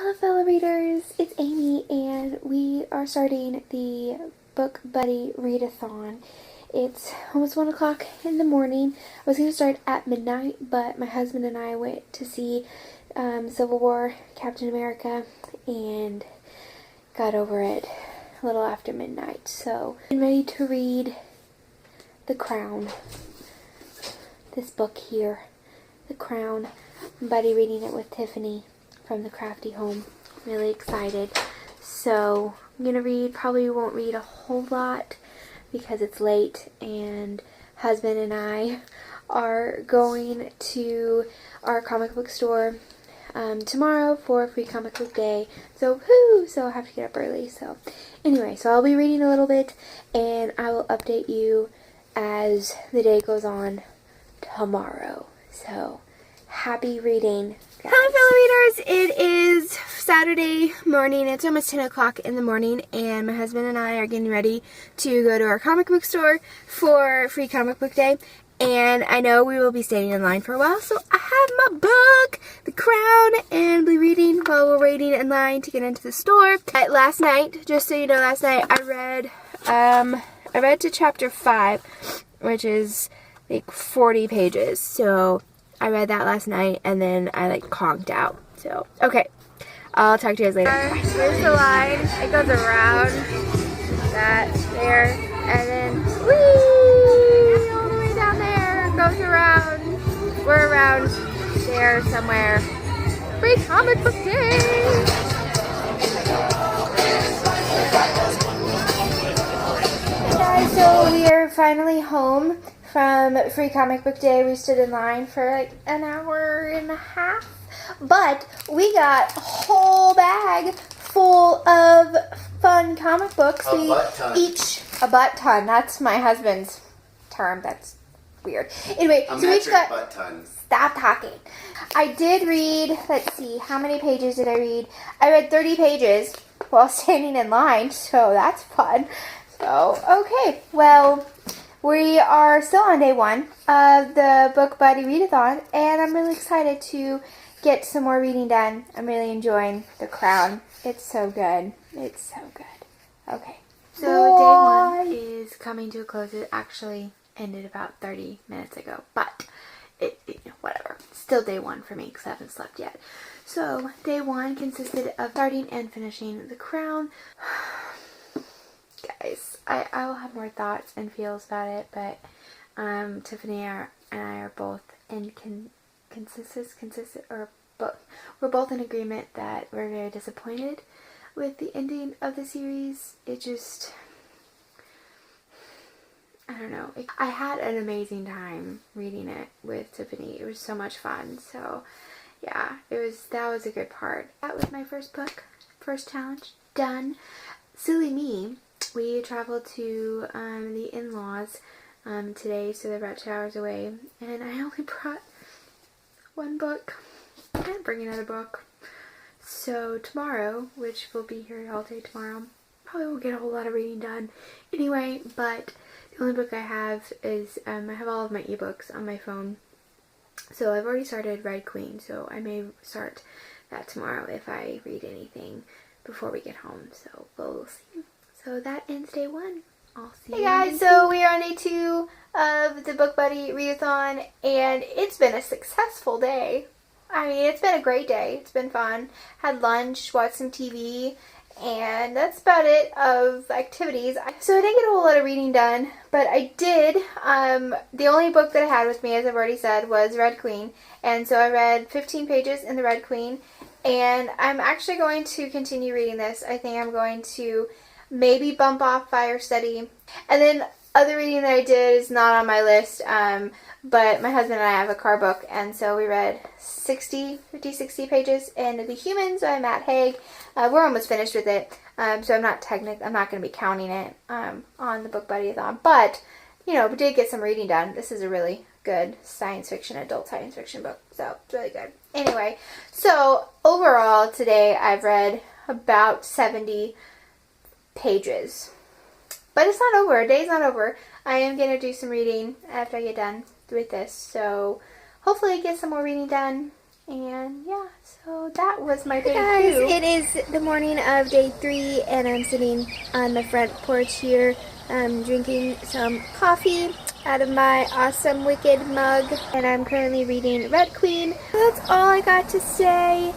Hello fellow readers, it's Amy and we are starting the Book Buddy Readathon. It's almost 1 o'clock in the morning. I was going to start at midnight, but my husband and I went to see Civil War Captain America and got over it a little after midnight. So I'm ready to read The Crown. This book here, The Crown. I'm buddy reading it with Tiffany from the Crafty Home. Really excited. So I'm gonna read, probably won't read a whole lot because it's late and husband and I are going to our comic book store tomorrow for Free Comic Book Day. So whoo! So I have to get up early. So anyway, so I'll be reading a little bit and I will update you as the day goes on tomorrow. So happy reading, guys. Hello fellow readers, it is Saturday morning. It's almost 10 o'clock in the morning and my husband and I are getting ready to go to our comic book store for Free Comic Book Day. And I know we will be standing in line for a while, so I have my book, The Crown, and be reading while we're waiting in line to get into the store. Last night, just so you know, last night I read to chapter 5, which is like 40 pages. So I read that last night and then I conked out. So, okay. I'll talk to you guys later. Here's the line. It goes around that there and then whee! All the way down there. It goes around. We're around there somewhere. Free Comic Book Day! Hey guys, so we are finally home from Free Comic Book Day. We stood in line for like an hour and a half, but we got a whole bag full of fun comic books. A butt ton. That's my husband's term. That's weird. Anyway, so we each got butt ton. Stop talking. I did read, let's see, how many pages did I read? I read 30 pages while standing in line, so that's fun. So, okay, well, we are still on day 1 of the Book Buddy Readathon, and I'm really excited to get some more reading done. I'm really enjoying The Crown. It's so good. It's so good. Okay. So day 1 is coming to a close. It actually ended about 30 minutes ago, but whatever. Still day 1 for me because I haven't slept yet. So day 1 consisted of starting and finishing The Crown. Guys, I will have more thoughts and feels about it, but Tiffany and I are both in we're both in agreement that we're very disappointed with the ending of the series. It just, I don't know. I had an amazing time reading it with Tiffany. It was so much fun. So yeah, that was a good part. That was my first book, first challenge done. Silly me. We traveled to the in-laws today, so they're about 2 hours away, and I only brought 1 book. I didn't bring another book. So tomorrow, which will be here all day tomorrow, probably won't get a whole lot of reading done anyway, but the only book I have is, I have all of my ebooks on my phone. So I've already started Red Queen, so I may start that tomorrow if I read anything before we get home, so we'll see. So that ends day 1. I'll see you. Hey guys, so we are on day 2 of the Book Buddy Readathon, and it's been a successful day. I mean, it's been a great day. It's been fun. Had lunch, watched some TV, and that's about it of activities. So I didn't get a whole lot of reading done, but I did. The only book that I had with me, as I've already said, was Red Queen, and so I read 15 pages in the Red Queen, and I'm actually going to continue reading this. I think I'm going to maybe bump off Fire Study. And then other reading that I did is not on my list, but my husband and I have a car book, and so we read 60 pages in The Humans by Matt Haig. We're almost finished with it, so I'm not going to be counting it on the Book Buddy-a-thon, but, we did get some reading done. This is a really good adult science fiction book, so it's really good. Anyway, so overall today I've read about 70 pages. But it's not over. Day's not over. I am going to do some reading after I get done with this. So hopefully get some more reading done And yeah, so that was my day Hey guys, 2. it is the morning of day 3 and I'm sitting on my front porch here drinking some coffee out of my awesome Wicked mug, and I'm currently reading Red Queen. So that's all I got to say.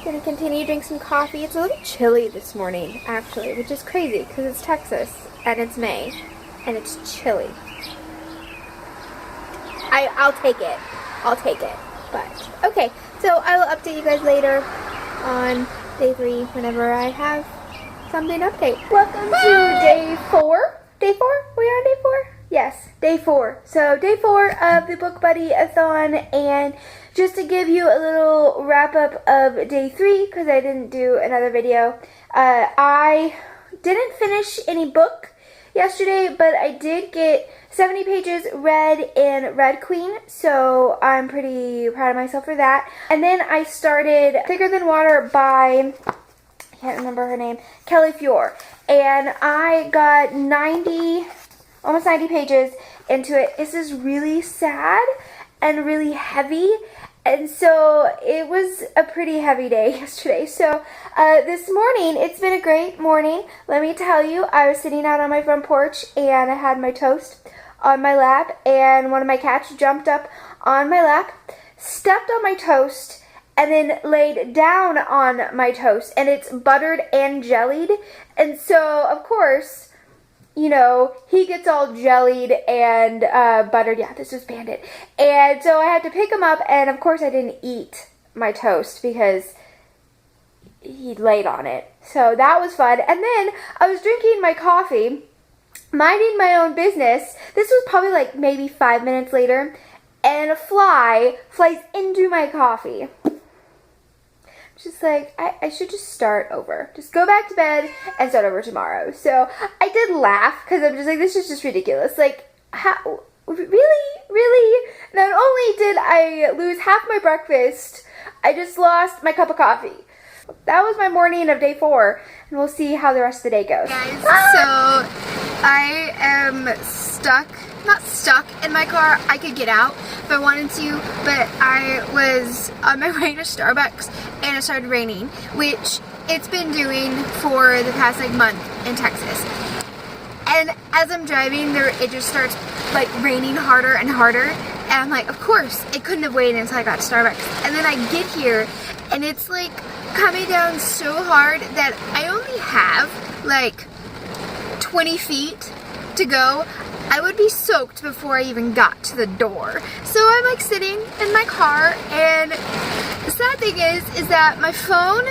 Gonna continue to drink some coffee. It's a little chilly this morning actually, which is crazy because it's Texas and it's May and it's chilly. I'll take it. I'll take it. But okay, so I will update you guys later on day 3 whenever I have something to update. Welcome to day 4. Day 4? We are on day 4? Yes, day 4. So day 4 of the Book Buddy-a-thon, and just to give you a little wrap up of day 3, because I didn't do another video, I didn't finish any book yesterday, but I did get 70 pages read in Red Queen, so I'm pretty proud of myself for that. And then I started Thicker Than Water by, I can't remember her name, Kelly Fior. And I got almost 90 pages into it. This is really sad and really heavy. And so it was a pretty heavy day yesterday. So this morning, it's been a great morning. Let me tell you, I was sitting out on my front porch and I had my toast on my lap, and one of my cats jumped up on my lap, stepped on my toast, and then laid down on my toast. And it's buttered and jellied. And so, of course, you know, he gets all jellied and buttered. Yeah, this was Bandit. And so I had to pick him up, and of course I didn't eat my toast because he laid on it. So that was fun. And then I was drinking my coffee, minding my own business. This was probably like maybe 5 minutes later, and a fly flies into my coffee. Just like, I should just start over. Just go back to bed and start over tomorrow. So I did laugh because I'm just like, this is just ridiculous. Like, how, really? Not only did I lose half my breakfast, I just lost my cup of coffee. That was my morning of day 4, and we'll see how the rest of the day goes. Guys, so I am not stuck in my car. I could get out if I wanted to, but I was on my way to Starbucks and it started raining, which it's been doing for the past like month in Texas. And as I'm driving there, it just starts like raining harder and harder, and I'm like, of course it couldn't have waited until I got to Starbucks. And then I get here and it's like coming down so hard that I only have like 20 feet to go. I would be soaked before I even got to the door. So I'm like sitting in my car, and the sad thing is that my phone,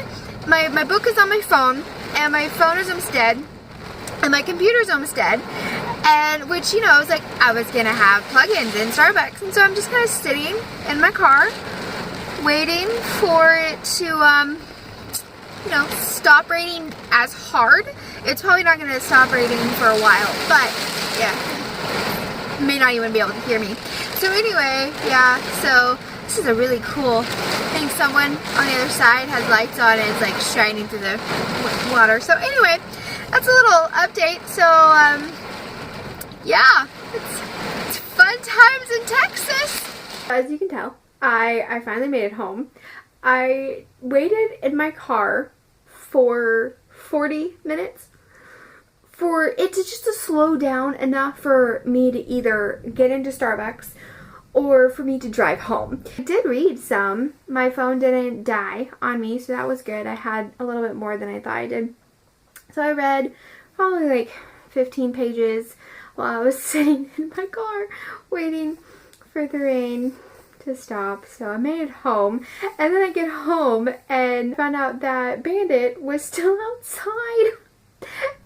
my book is on my phone, and my phone is almost dead, and my computer's almost dead, and which, you know, I was like, I was gonna have plugins in Starbucks, and so I'm just kind of sitting in my car, waiting for it to, you know, stop raining as hard. It's probably not gonna stop raining for a while, but yeah. May not even be able to hear me. So anyway, yeah, so this is a really cool thing. Someone on the other side has lights on and it's like shining through the water. So anyway, that's a little update. So yeah, it's fun times in Texas. As you can tell, I finally made it home. I waited in my car for 40 minutes for it to just to slow down enough for me to either get into Starbucks or for me to drive home. I did read some. My phone didn't die on me, so that was good. I had a little bit more than I thought I did. So I read probably like 15 pages while I was sitting in my car waiting for the rain to stop. So I made it home, and then I get home and found out that Bandit was still outside.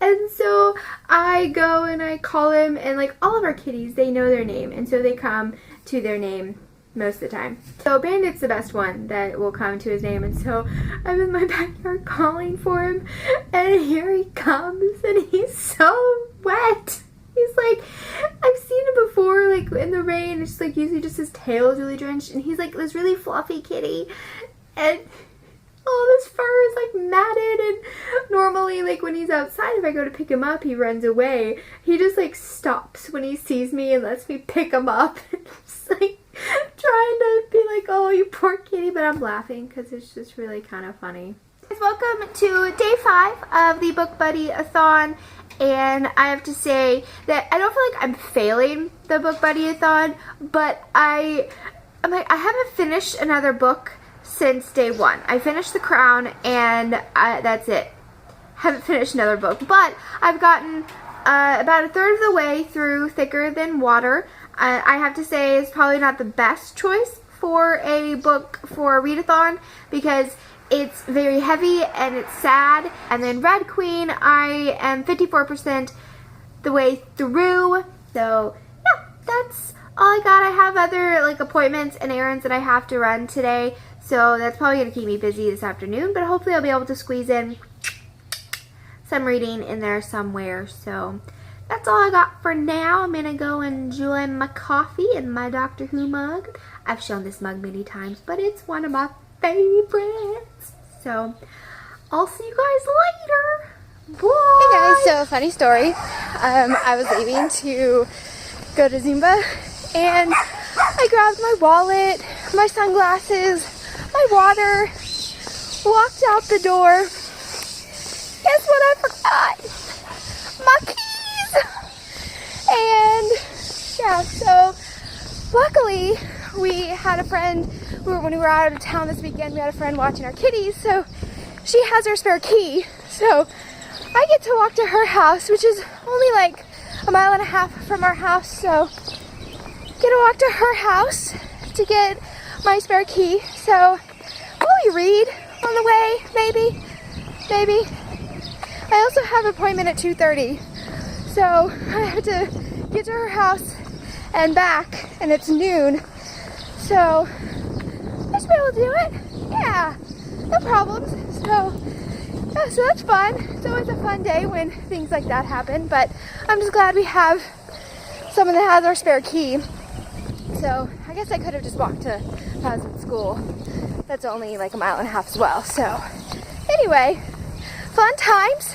And so I go and I call him, and like all of our kitties, they know their name, and so they come to their name most of the time. So Bandit's the best one that will come to his name, and so I'm in my backyard calling for him, and here he comes, and he's so wet. He's like, I've seen him before, like in the rain. It's like usually just his tail is really drenched, and he's like this really fluffy kitty, and all of his fur is like matted, and normally like when he's outside, if I go to pick him up, he runs away. He just like stops when he sees me and lets me pick him up and just like trying to be like, oh, you poor kitty, but I'm laughing because it's just really kind of funny. Guys, welcome to day 5 of the Book Buddy-a-thon, and I have to say that I don't feel like I'm failing the Book Buddy-a-thon, but I haven't finished another book since day 1. I finished The Crown, and that's it. Haven't finished another book, but I've gotten about a third of the way through Thicker Than Water. I have to say it's probably not the best choice for a book for a readathon because it's very heavy and it's sad. And then Red Queen, I am 54% the way through. So yeah, that's all I got. I have other like appointments and errands that I have to run today. So that's probably going to keep me busy this afternoon. But hopefully I'll be able to squeeze in some reading in there somewhere. So that's all I got for now. I'm going to go enjoy my coffee and my Doctor Who mug. I've shown this mug many times, but it's one of my favorites. So I'll see you guys later. Bye. Hey guys, so funny story. I was leaving to go to Zumba and I grabbed my wallet, my sunglasses, my water, walked out the door. Guess what I forgot? My keys! And yeah, so luckily we had a friend, when we were out of town this weekend, we had a friend watching our kitties, so she has her spare key. So I get to walk to her house, which is only like a mile and a half from our house, so get to walk to her house to get my spare key. So will we read on the way? Maybe. I also have an appointment at 2:30, so I have to get to her house and back, and it's noon, so I should be able to do it. Yeah, no problems. So yeah, so that's fun. It's always a fun day when things like that happen, but I'm just glad we have someone that has our spare key. So I guess I could have just walked to Pleasant School. That's only like a mile and a half as well. So anyway, fun times.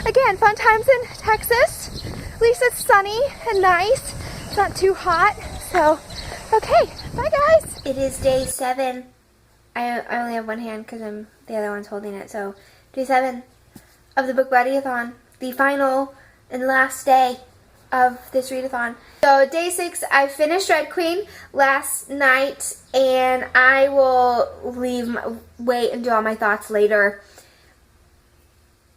Again, fun times in Texas. At least it's sunny and nice. It's not too hot. So, okay, bye guys. It is day 7. I only have one hand because the other one's holding it. So, day 7 of the Book Buddy-a-thon. The final and last day of this readathon. So, day 6, I finished Red Queen last night, and I will wait and do all my thoughts later.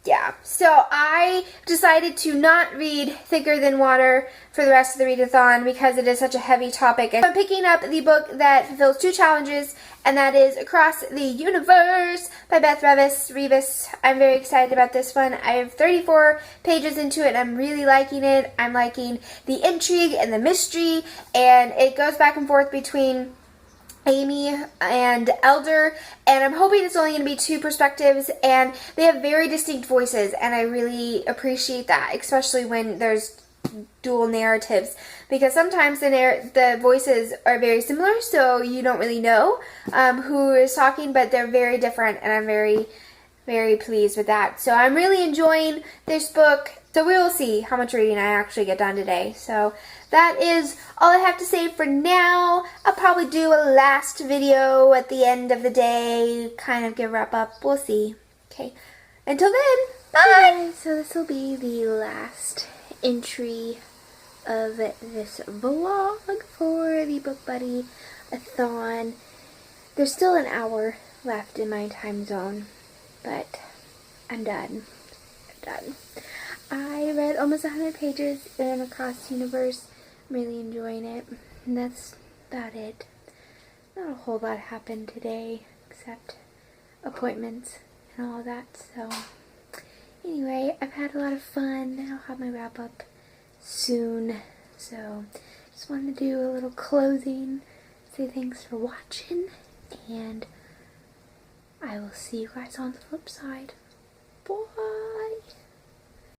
Yeah, so I decided to not read Thicker Than Water for the rest of the readathon because it is such a heavy topic. I'm picking up the book that fulfills 2 challenges, and that is Across the Universe by Beth Revis. I'm very excited about this one. I have 34 pages into it, and I'm really liking it. I'm liking the intrigue and the mystery, and it goes back and forth between Amy and Elder, and I'm hoping it's only going to be 2 perspectives, and they have very distinct voices, and I really appreciate that, especially when there's dual narratives, because sometimes the voices are very similar, so you don't really know who is talking, but they're very different, and I'm very, very pleased with that. So I'm really enjoying this book. So we will see how much reading I actually get done today. So that is all I have to say for now. I'll probably do a last video at the end of the day, kind of give a wrap up. We'll see. Okay. Until then, bye! So this will be the last entry of this vlog for the Book Buddy-a-thon. There's still an hour left in my time zone, but I'm done. I read almost 100 pages in Across the Universe. I'm really enjoying it. And that's about it. Not a whole lot happened today, except appointments and all that. So, anyway, I've had a lot of fun. I'll have my wrap up soon. So, just wanted to do a little closing. Say thanks for watching. And I will see you guys on the flip side. Bye!